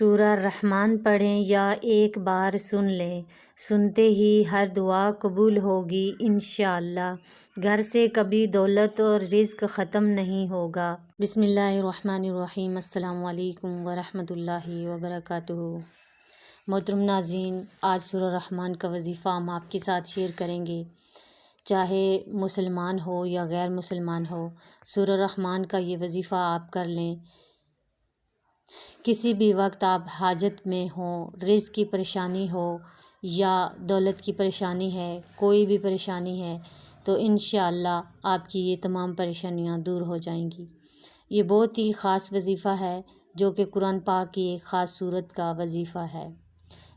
سورہ رحمان پڑھیں یا ایک بار سن لیں، سنتے ہی ہر دعا قبول ہوگی انشاءاللہ۔ گھر سے کبھی دولت اور رزق ختم نہیں ہوگا۔ بسم اللہ الرحمن الرحیم۔ السلام علیکم ورحمۃ اللہ وبرکاتہ۔ محترم ناظرین، آج سورہ رحمان کا وظیفہ ہم آپ کے ساتھ شیئر کریں گے۔ چاہے مسلمان ہو یا غیر مسلمان ہو، سورہ رحمان کا یہ وظیفہ آپ کر لیں۔ کسی بھی وقت آپ حاجت میں ہوں، رزق کی پریشانی ہو یا دولت کی پریشانی ہے، کوئی بھی پریشانی ہے تو انشاءاللہ آپ کی یہ تمام پریشانیاں دور ہو جائیں گی۔ یہ بہت ہی خاص وظیفہ ہے جو کہ قرآن پاک کی ایک خاص صورت کا وظیفہ ہے۔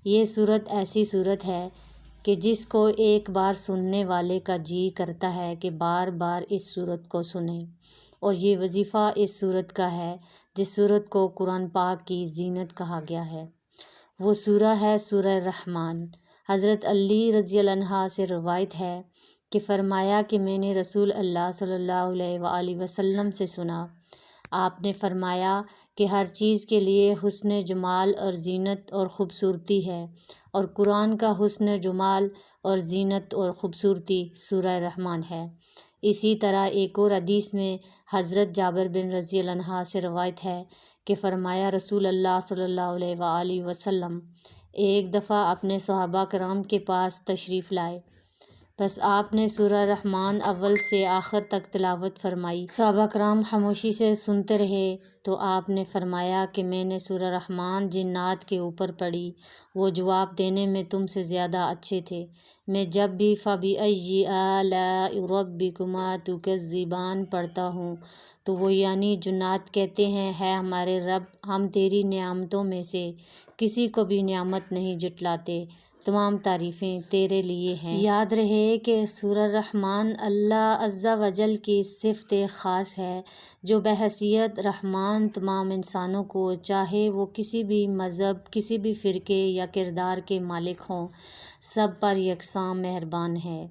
یہ صورت ایسی صورت ہے کہ جس کو ایک بار سننے والے کا جی کرتا ہے کہ بار بار اس صورت کو سنیں، اور یہ وظیفہ اس صورت کا ہے جس صورت کو قرآن پاک کی زینت کہا گیا ہے۔ وہ سورہ ہے سورہ رحمان۔ حضرت علی رضی اللہ عنہ سے روایت ہے کہ فرمایا کہ میں نے رسول اللہ صلی اللہ علیہ وآلہ وسلم سے سنا، آپ نے فرمایا کہ ہر چیز کے لیے حسن جمال اور زینت اور خوبصورتی ہے، اور قرآن کا حسن جمال اور زینت اور خوبصورتی سورہ رحمان ہے۔ اسی طرح ایک اور حدیث میں حضرت جابر بن رضی اللہ عنہ سے روایت ہے کہ فرمایا رسول اللہ صلی اللہ علیہ وآلہ وسلم ایک دفعہ اپنے صحابہ کرام کے پاس تشریف لائے، بس آپ نے سورہ رحمان اول سے آخر تک تلاوت فرمائی۔ صحابہ کرام خاموشی سے سنتے رہے تو آپ نے فرمایا کہ میں نے سورہ رحمان جن نعت کے اوپر پڑھی وہ جواب دینے میں تم سے زیادہ اچھے تھے۔ میں جب بھی فَبِأَيِّ آلَاءِ رَبِّكُمَا تُكَذِّبَانِ پڑھتا ہوں تو وہ یعنی جو نعت کہتے ہیں، ہے ہمارے رب، ہم تیری نعمتوں میں سے کسی کو بھی نعمت نہیں جھٹلاتے، تمام تعریفیں تیرے لیے ہیں۔ یاد رہے کہ سورہ رحمان اللہ عز و جل کی صفت خاص ہے جو بحیثیت رحمان تمام انسانوں کو، چاہے وہ کسی بھی مذہب، کسی بھی فرقے یا کردار کے مالک ہوں، سب پر یکساں مہربان ہے۔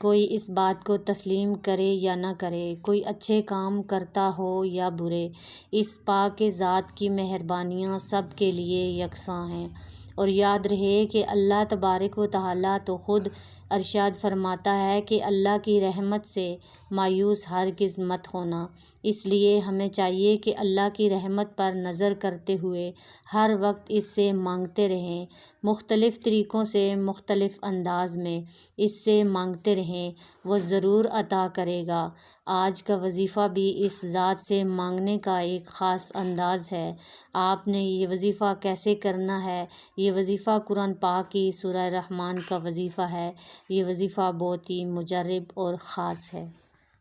کوئی اس بات کو تسلیم کرے یا نہ کرے، کوئی اچھے کام کرتا ہو یا برے، اس پاک ذات کی مہربانیاں سب کے لیے یکساں ہیں۔ اور یاد رہے کہ اللہ تبارک و تعالیٰ تو خود ارشاد فرماتا ہے کہ اللہ کی رحمت سے مایوس ہرگز مت ہونا۔ اس لیے ہمیں چاہیے کہ اللہ کی رحمت پر نظر کرتے ہوئے ہر وقت اس سے مانگتے رہیں، مختلف طریقوں سے، مختلف انداز میں اس سے مانگتے رہیں، وہ ضرور عطا کرے گا۔ آج کا وظیفہ بھی اس ذات سے مانگنے کا ایک خاص انداز ہے۔ آپ نے یہ وظیفہ کیسے کرنا ہے؟ یہ وظیفہ قرآن پاک کی سورہ رحمان کا وظیفہ ہے۔ یہ وظیفہ بہت ہی مجرب اور خاص ہے۔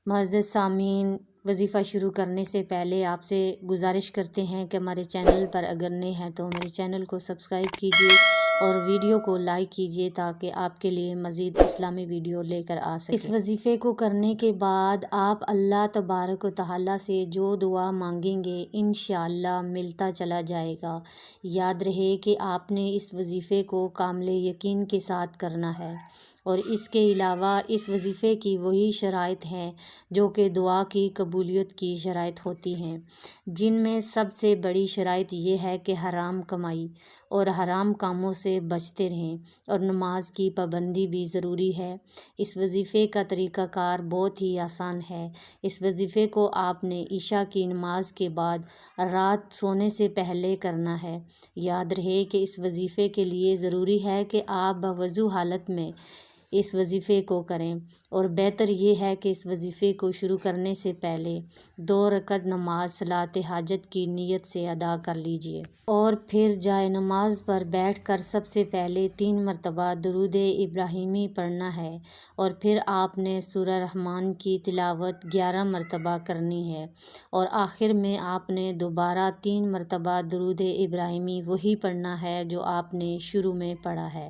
معزز سامعین، وظیفہ شروع کرنے سے پہلے آپ سے گزارش کرتے ہیں کہ ہمارے چینل پر اگر نئے ہیں تو ہمارے چینل کو سبسکرائب کیجیے اور ویڈیو کو لائک کیجیے تاکہ آپ کے لیے مزید اسلامی ویڈیو لے کر آ سکیں۔ اس وظیفے کو کرنے کے بعد آپ اللہ تبارک و تعالیٰ سے جو دعا مانگیں گے انشاءاللہ ملتا چلا جائے گا۔ یاد رہے کہ آپ نے اس وظیفے کو کامل یقین کے ساتھ کرنا ہے، اور اس کے علاوہ اس وظیفے کی وہی شرائط ہیں جو کہ دعا کی قبولیت کی شرائط ہوتی ہیں، جن میں سب سے بڑی شرائط یہ ہے کہ حرام کمائی اور حرام کاموں سے بچتے رہیں، اور نماز کی پابندی بھی ضروری ہے۔ اس وظیفے کا طریقہ کار بہت ہی آسان ہے۔ اس وظیفے کو آپ نے عشاء کی نماز کے بعد رات سونے سے پہلے کرنا ہے۔ یاد رہے کہ اس وظیفے کے لیے ضروری ہے کہ آپ باوضو حالت میں اس وظیفے کو کریں، اور بہتر یہ ہے کہ اس وظیفے کو شروع کرنے سے پہلے 2 رکعت نماز صلاۃ حاجت کی نیت سے ادا کر لیجیے، اور پھر جائے نماز پر بیٹھ کر سب سے پہلے 3 مرتبہ درود ابراہیمی پڑھنا ہے، اور پھر آپ نے سورہ رحمان کی تلاوت 11 مرتبہ کرنی ہے، اور آخر میں آپ نے دوبارہ 3 مرتبہ درود ابراہیمی وہی پڑھنا ہے جو آپ نے شروع میں پڑھا ہے،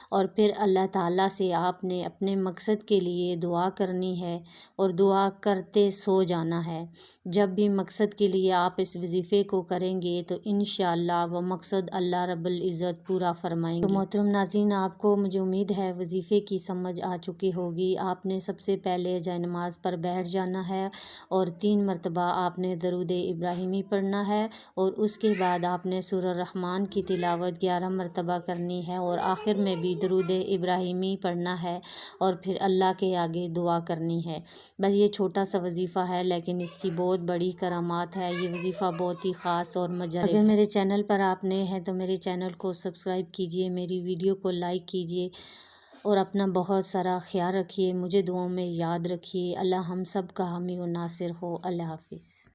اور پھر اللہ تعالیٰ سے آپ آپ نے اپنے مقصد کے لیے دعا کرنی ہے اور دعا کرتے سو جانا ہے۔ جب بھی مقصد کے لیے آپ اس وظیفے کو کریں گے تو انشاءاللہ وہ مقصد اللہ رب العزت پورا فرمائیں گے۔ تو محترم ناظرین، آپ کو مجھے امید ہے وظیفے کی سمجھ آ چکی ہوگی۔ آپ نے سب سے پہلے جائے نماز پر بیٹھ جانا ہے اور 3 مرتبہ آپ نے درود ابراہیمی پڑھنا ہے، اور اس کے بعد آپ نے سورہ الرحمن کی تلاوت 11 مرتبہ کرنی ہے، اور آخر میں بھی درود ابراہیمی پڑھنا ہے، اور پھر اللہ کے آگے دعا کرنی ہے۔ بس یہ چھوٹا سا وظیفہ ہے، لیکن اس کی بہت بڑی کرامات ہے۔ یہ وظیفہ بہت ہی خاص اور مجرب ہے۔ اگر میرے چینل پر آپ نئے ہیں تو میرے چینل کو سبسکرائب کیجئے، میری ویڈیو کو لائک کیجئے، اور اپنا بہت سارا خیال رکھیے، مجھے دعاؤں میں یاد رکھیے۔ اللہ ہم سب کا حامی و ناصر ہو۔ اللہ حافظ۔